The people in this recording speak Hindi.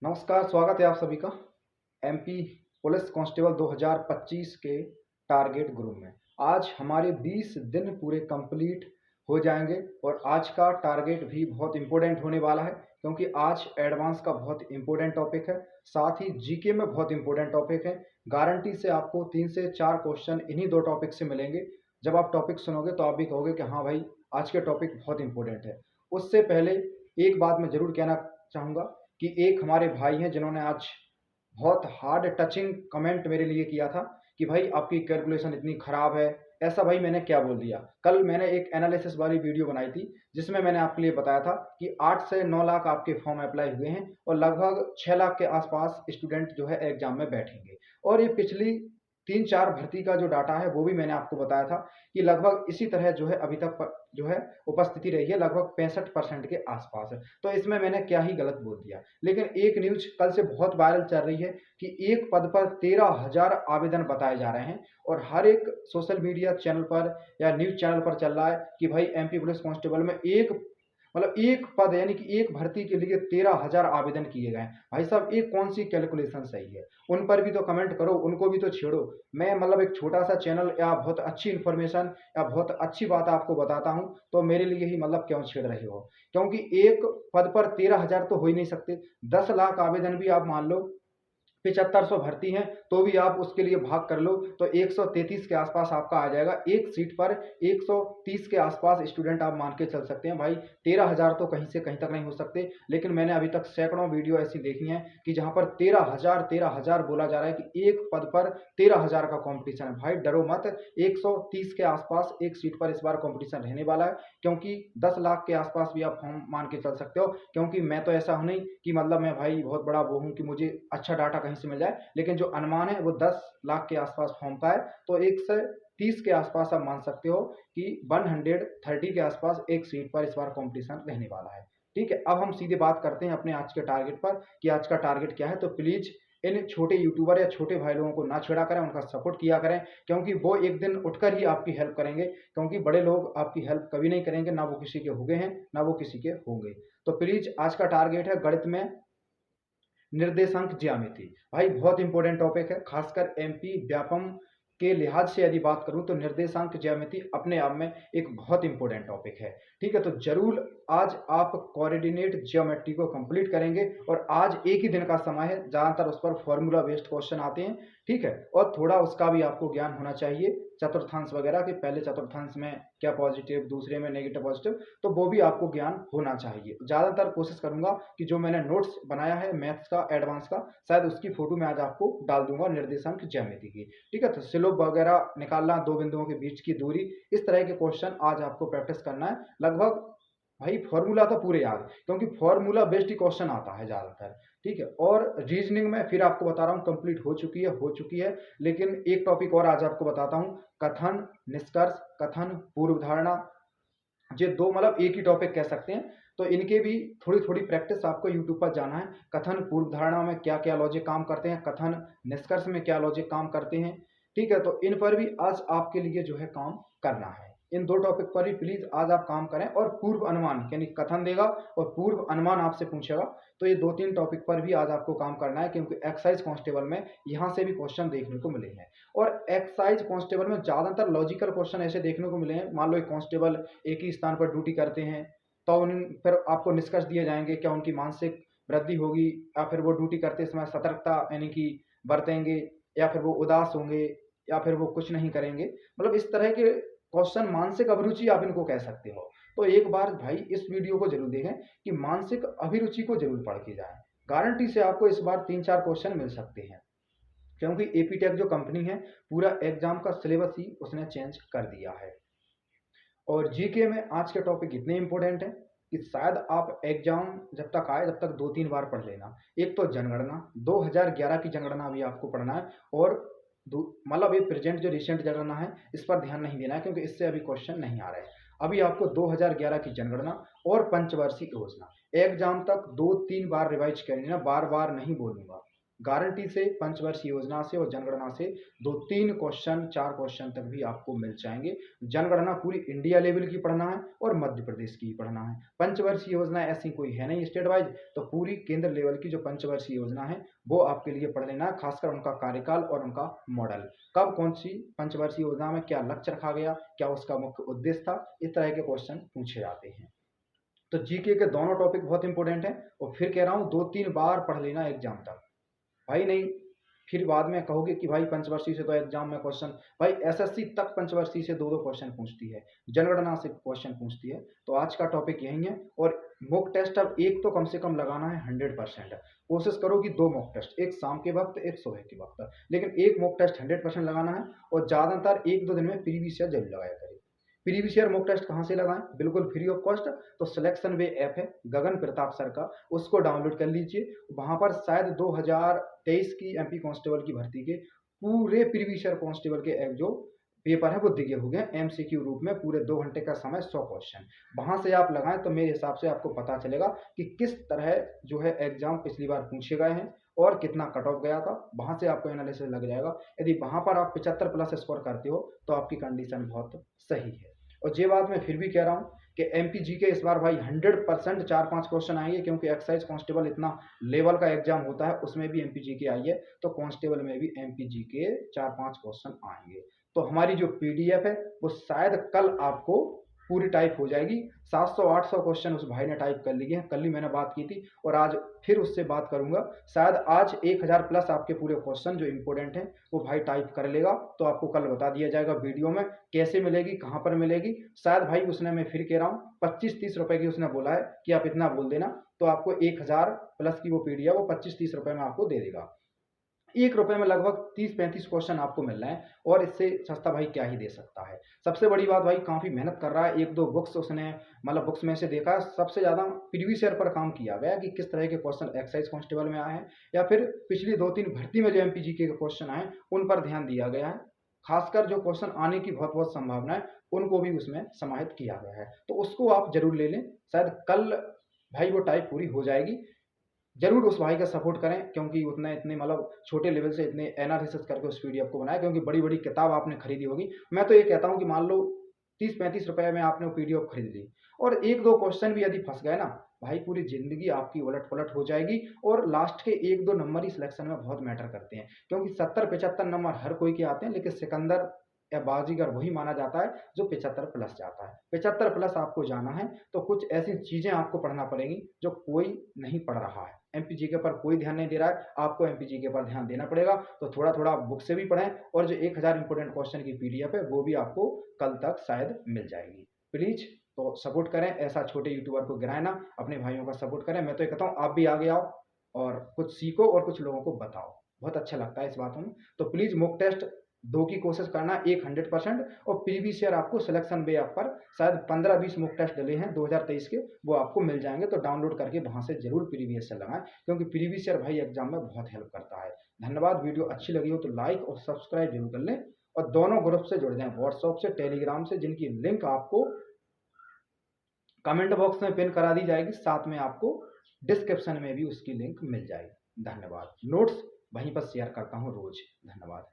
नमस्कार, स्वागत है आप सभी का एमपी पुलिस कांस्टेबल 2025 के टारगेट ग्रुप में। आज हमारे 20 दिन पूरे कंप्लीट हो जाएंगे और आज का टारगेट भी बहुत इंपॉर्टेंट होने वाला है क्योंकि आज एडवांस का बहुत इंपॉर्टेंट टॉपिक है, साथ ही जीके में बहुत इंपॉर्टेंट टॉपिक है। गारंटी से आपको 3 से 4 क्वेश्चन इन्हीं दो टॉपिक से मिलेंगे। जब आप टॉपिक सुनोगे तो आप भी कहोगे कि हाँ भाई, आज के टॉपिक बहुत इंपॉर्टेंट है। उससे पहले एक बात मैं ज़रूर कहना चाहूँगा कि एक हमारे भाई हैं जिन्होंने आज बहुत हार्ड टचिंग कमेंट मेरे लिए किया था कि भाई आपकी कैलकुलेशन इतनी ख़राब है। ऐसा भाई मैंने क्या बोल दिया? कल मैंने एक एनालिसिस वाली वीडियो बनाई थी जिसमें मैंने आपके लिए बताया था कि 8 से 9 लाख आपके फॉर्म अप्लाई हुए हैं और लगभग 6 लाख के आसपास स्टूडेंट जो है एग्जाम में बैठेंगे। और ये पिछली 3-4 भर्ती का जो डाटा है वो भी मैंने आपको बताया था कि लगभग इसी तरह जो है अभी तक जो है उपस्थिति रही है, लगभग 65% के आसपास है। तो इसमें मैंने क्या ही गलत बोल दिया। लेकिन एक न्यूज़ कल से बहुत वायरल चल रही है कि एक पद पर 13,000 आवेदन बताए जा रहे हैं और हर एक सोशल मीडिया चैनल पर या न्यूज़ चैनल पर चल रहा है कि भाई एमपी पुलिस कांस्टेबल में एक पद यानी कि एक भर्ती के लिए 13,000 आवेदन किए गए हैं। भाई साहब, ये कौन सी कैलकुलेशन सही है? उन पर भी तो कमेंट करो, उनको भी तो छेड़ो। मैं एक छोटा-सा चैनल या बहुत अच्छी इन्फॉर्मेशन या बहुत अच्छी बात आपको बताता हूँ, तो मेरे लिए ही क्यों छेड़ रहे हो? क्योंकि एक पद पर 13,000 तो हो ही नहीं सकते। 10 लाख आवेदन भी आप मान लो 7500 भर्ती हैं, तो भी आप उसके लिए भाग कर लो तो 133 के आसपास आपका आ जाएगा। एक सीट पर 130 के आसपास स्टूडेंट आप मान के चल सकते हैं। भाई 13,000 तो कहीं से कहीं तक नहीं हो सकते, लेकिन मैंने अभी तक सैकड़ों वीडियो ऐसी देखी हैं कि जहां पर 13,000 बोला जा रहा है कि एक पद पर 13,000 का कंपटीशन है। भाई डरो मत, 130 के आसपास एक सीट पर इस बार कंपटीशन रहने वाला है, क्योंकि 10 लाख के आसपास भी आप फॉर्म मान के चल सकते हो। क्योंकि मैं तो ऐसा हूं नहीं कि मैं भाई बहुत बड़ा वो हूं कि मुझे अच्छा डाटा कहीं से मिल जाए, लेकिन जो अनुमान है वो 10 लाख के आसपास फॉर्म का है। तो 130 के आसपास आप मान सकते हो कि 130 के आसपास एक सीट पर इस बार कंपटीशन रहने वाला है। ठीक है, अब हम सीधे बात करते हैं अपने आज के टारगेट पर कि आज का टारगेट क्या है। तो प्लीज इन छोटे यूट्यूबर या छोटे भाई लोगों को ना छेड़ा करें, उनका सपोर्ट किया करें, क्योंकि वो एक दिन उठकर ही आपकी हेल्प करेंगे। क्योंकि बड़े लोग आपकी हेल्प कभी नहीं करेंगे, ना वो किसी के हो गए हैं ना वो किसी के होंगे। तो प्लीज आज का टारगेट है गणित में निर्देशांक ज्यामिति। भाई बहुत इंपॉर्टेंट टॉपिक है, खासकर एमपी व्यापम के लिहाज से यदि बात करूं तो निर्देशांक ज्यामिति अपने आप में एक बहुत इंपॉर्टेंट टॉपिक है। ठीक है, तो जरूर आज आप कोऑर्डिनेट ज्योमेट्री को कंप्लीट करेंगे और आज एक ही दिन का समय है, ज्यादातर उस पर फॉर्मूला बेस्ड क्वेश्चन आते हैं। ठीक है, और थोड़ा उसका भी आपको ज्ञान होना चाहिए, चतुर्थांश वगैरह के पहले चतुर्थांश में क्या पॉजिटिव, दूसरे में नेगेटिव पॉजिटिव, तो वो भी आपको ज्ञान होना चाहिए। ज़्यादातर कोशिश करूंगा कि जो मैंने नोट्स बनाया है मैथ्स का एडवांस का, शायद उसकी फोटो मैं आज आपको डाल दूंगा निर्देशांक ज्यामिति की। ठीक है, तो स्लोप वगैरह निकालना, दो बिंदुओं के बीच की दूरी, इस तरह के क्वेश्चन आज आपको प्रैक्टिस करना है। लगभग भाई फॉर्मूला तो पूरे याद, क्योंकि फॉर्मूला बेस्ड ही क्वेश्चन आता है ज़्यादातर। ठीक है, और रीजनिंग में फिर आपको बता रहा हूँ कंप्लीट हो चुकी है, लेकिन एक टॉपिक और आज आपको बताता हूँ, कथन, निष्कर्ष, कथन, पूर्व धारणा। ये दो एक ही टॉपिक कह सकते हैं, तो इनके भी थोड़ी थोड़ी प्रैक्टिस आपको यूट्यूब पर जाना है। कथन पूर्व धारणा में क्या क्या लॉजिक काम करते हैं, कथन निष्कर्ष में क्या लॉजिक काम करते हैं। ठीक है, तो इन पर भी आज आपके लिए जो है काम करना है। इन दो टॉपिक पर ही प्लीज आज आप काम करें, और पूर्व अनुमान यानी कथन देगा और पूर्व अनुमान आपसे पूछेगा, तो ये 2-3 टॉपिक पर भी आज आपको काम करना है, क्योंकि एक्साइज कांस्टेबल में यहाँ से भी क्वेश्चन देखने को मिले हैं। और एक्साइज कांस्टेबल में ज्यादातर लॉजिकल क्वेश्चन ऐसे देखने को मिले हैं। मान लो एक कांस्टेबल एक ही स्थान पर ड्यूटी करते हैं, तो उन फिर आपको निष्कर्ष दिए जाएंगे, क्या उनकी मानसिक वृद्धि होगी, या फिर वो ड्यूटी करते समय सतर्कता यानी कि बरतेंगे, या फिर वो उदास होंगे, या फिर वो कुछ नहीं करेंगे। इस तरह के क्वेश्चन, मानसिक अभिरुचि आप इनको कह सकते हो। तो एक बार भाई इस वीडियो को जरूर देखें कि मानसिक अभिरुचि को जरूर पढ़ के जाएं। गारंटी से आपको इस बार 3-4 क्वेश्चन मिल सकते हैं, क्योंकि एपीटेक जो कंपनी है पूरा एग्जाम का सिलेबस ही उसने चेंज कर दिया है। और जीके में आज के टॉपिक इतने इंपॉर्टेंट हैं कि शायद आप एग्जाम जब तक आए तब तक 2-3 बार पढ़ लेना। एक तो जनगणना 2011 की जनगणना भी आपको पढ़ना है, और ये प्रेजेंट जो रिसेंट जनगणना है इस पर ध्यान नहीं देना है, क्योंकि इससे अभी क्वेश्चन नहीं आ रहे हैं। अभी आपको 2011 की जनगणना और पंचवर्षीय योजना एग्जाम तक 2-3 बार रिवाइज करनी है, बार बार नहीं बोलूंगा। गारंटी से पंचवर्षीय योजना से और जनगणना से 2-3 क्वेश्चन 4 क्वेश्चन तक भी आपको मिल जाएंगे। जनगणना पूरी इंडिया लेवल की पढ़ना है और मध्य प्रदेश की पढ़ना है। पंचवर्षीय योजना ऐसी कोई है नहीं स्टेट वाइज, तो पूरी केंद्र लेवल की जो पंचवर्षीय योजना है वो आपके लिए पढ़ लेना है, खासकर उनका कार्यकाल और उनका मॉडल, कब कौन सी पंचवर्षीय योजना में क्या लक्ष्य रखा गया, क्या उसका मुख्य उद्देश्य था, इस तरह के क्वेश्चन पूछे जाते हैं। तो जीके के दोनों टॉपिक बहुत इंपॉर्टेंट हैं और फिर कह रहा हूँ 2-3 बार पढ़ लेना एग्जाम तक। भाई नहीं फिर बाद में कहोगे कि भाई पंचवर्षीय से तो एग्जाम में क्वेश्चन, भाई एसएससी तक पंचवर्षीय से 2-2 क्वेश्चन पूछती है, जनगणना से क्वेश्चन पूछती है। तो आज का टॉपिक यही है और मॉक टेस्ट अब एक तो कम से कम लगाना है 100%। कोशिश करो कि 2 मॉक टेस्ट, एक शाम के वक्त एक सुबह के वक्त, लेकिन एक मॉक टेस्ट 100% लगाना है और ज़्यादातर 1-2 दिन में प्रीवियस ईयर जरूर लगाया करें। प्रीवियस ईयर मॉक टेस्ट कहाँ से लगाएं, बिल्कुल फ्री ऑफ कॉस्ट। तो सिलेक्शन वे ऐप है गगन प्रताप सर का, उसको डाउनलोड कर लीजिए। वहाँ पर शायद 2023 की एमपी कांस्टेबल की भर्ती के पूरे प्रीवियस ईयर कांस्टेबल के जो पेपर है वो दिए हुए हैं एमसीक्यू रूप में, पूरे 2 घंटे का समय 100 क्वेश्चन। वहाँ से आप लगाएं तो मेरे हिसाब से आपको पता चलेगा कि किस तरह जो है एग्जाम पिछली बार पूछे गए हैं और कितना कट ऑफ गया था। वहाँ से आपको एनालिसिस लग जाएगा। यदि वहाँ पर आप 75 प्लस स्कोर करते हो तो आपकी कंडीशन बहुत सही है। और ये बात मैं फिर भी कह रहा हूँ कि एमपीजी के इस बार भाई 100% 4-5 क्वेश्चन आएंगे, क्योंकि एक्साइज कांस्टेबल इतना लेवल का एग्जाम होता है, उसमें भी एमपीजी के आई है, तो कांस्टेबल में भी एमपीजी के 4-5 क्वेश्चन आएंगे। तो हमारी जो पीडीएफ है वो शायद कल आपको पूरी टाइप हो जाएगी। 700-800 क्वेश्चन उस भाई ने टाइप कर लिए हैं, कल ही मैंने बात की थी और आज फिर उससे बात करूंगा। शायद आज 1000 प्लस आपके पूरे क्वेश्चन जो इंपॉर्टेंट हैं वो भाई टाइप कर लेगा, तो आपको कल बता दिया जाएगा वीडियो में कैसे मिलेगी, कहाँ पर मिलेगी। शायद भाई उसने, मैं फिर कह रहा हूँ, 25-30 रुपए की उसने बोला है कि आप इतना बोल देना तो आपको 1000 प्लस की वो पीडीएफ वो 25-30 रुपए में आपको दे देगा। 1 रुपए में लगभग 30-35 क्वेश्चन आपको मिल रहे हैं और इससे सस्ता भाई क्या ही दे सकता है। सबसे बड़ी बात भाई काफ़ी मेहनत कर रहा है, 1-2 बुक्स उसने मतलब बुक्स में से देखा, सबसे ज़्यादा प्रीवियस ईयर पर काम किया गया कि किस तरह के क्वेश्चन एक्साइज कांस्टेबल में आए हैं या फिर पिछली 2-3 भर्ती में जो एमपीजी के क्वेश्चन आए उन पर ध्यान दिया गया है। खासकर जो क्वेश्चन आने की बहुत संभावना है उनको भी उसमें समाहित किया गया है, तो उसको आप जरूर ले लें। शायद कल भाई वो टाइप पूरी हो जाएगी। जरूर उस भाई का सपोर्ट करें, क्योंकि उतना इतने मतलब छोटे लेवल से इतने एनालिसिस करके उस पीडीएफ को बनाया, क्योंकि बड़ी बड़ी किताब आपने खरीदी होगी। मैं तो ये कहता हूँ कि मान लो 30-35 रुपए में आपने वो पीडीएफ खरीद ली और 1-2 क्वेश्चन भी यदि फंस गए ना भाई, पूरी जिंदगी आपकी उलट पुलट हो जाएगी। और लास्ट के 1-2 नंबर ही सिलेक्शन में बहुत मैटर करते हैं, क्योंकि 70-75 नंबर हर कोई के आते हैं, लेकिन सिकंदर या बाजीगर वही माना जाता है जो 75 प्लस जाता है। 75 प्लस आपको जाना है तो कुछ ऐसी चीजें आपको पढ़ना पड़ेगी जो कोई नहीं पढ़ रहा है। एमपीजी के पर कोई ध्यान नहीं दे रहा है, आपको एमपीजी के पर ध्यान देना पड़ेगा। तो थोड़ा थोड़ा बुक से भी पढ़ें और जो 1000 इंपोर्टेंट क्वेश्चन की पीडीएफ है वो भी आपको कल तक शायद मिल जाएगी। प्लीज तो सपोर्ट करें, ऐसा छोटे यूट्यूबर को गिराए ना, अपने भाइयों का सपोर्ट करें। मैं तो ये कहता हूँ आप भी आगे आओ और कुछ सीखो और कुछ लोगों को बताओ, बहुत अच्छा लगता है इस बातों में। तो प्लीज मॉक टेस्ट 2 की कोशिश करना, एक 100% और प्रीवियस ईयर आपको सिलेक्शन वे ऐप पर शायद 15-20 मॉक टेस्ट डले हैं 2023 के, वो आपको मिल जाएंगे। तो डाउनलोड करके वहां से जरूर प्रीवियस ईयर लगाएं, क्योंकि प्रीवियस ईयर भाई एग्जाम में बहुत हेल्प करता है। धन्यवाद। वीडियो अच्छी लगी हो तो लाइक और सब्सक्राइब जरूर कर लें और दोनों ग्रुप से जुड़ जाएं, व्हाट्सएप से, टेलीग्राम से, जिनकी लिंक आपको कमेंट बॉक्स में पिन करा दी जाएगी, साथ में आपको डिस्क्रिप्शन में भी उसकी लिंक मिल जाएगी। धन्यवाद। नोट्स वहीं पर शेयर करता हूँ रोज। धन्यवाद।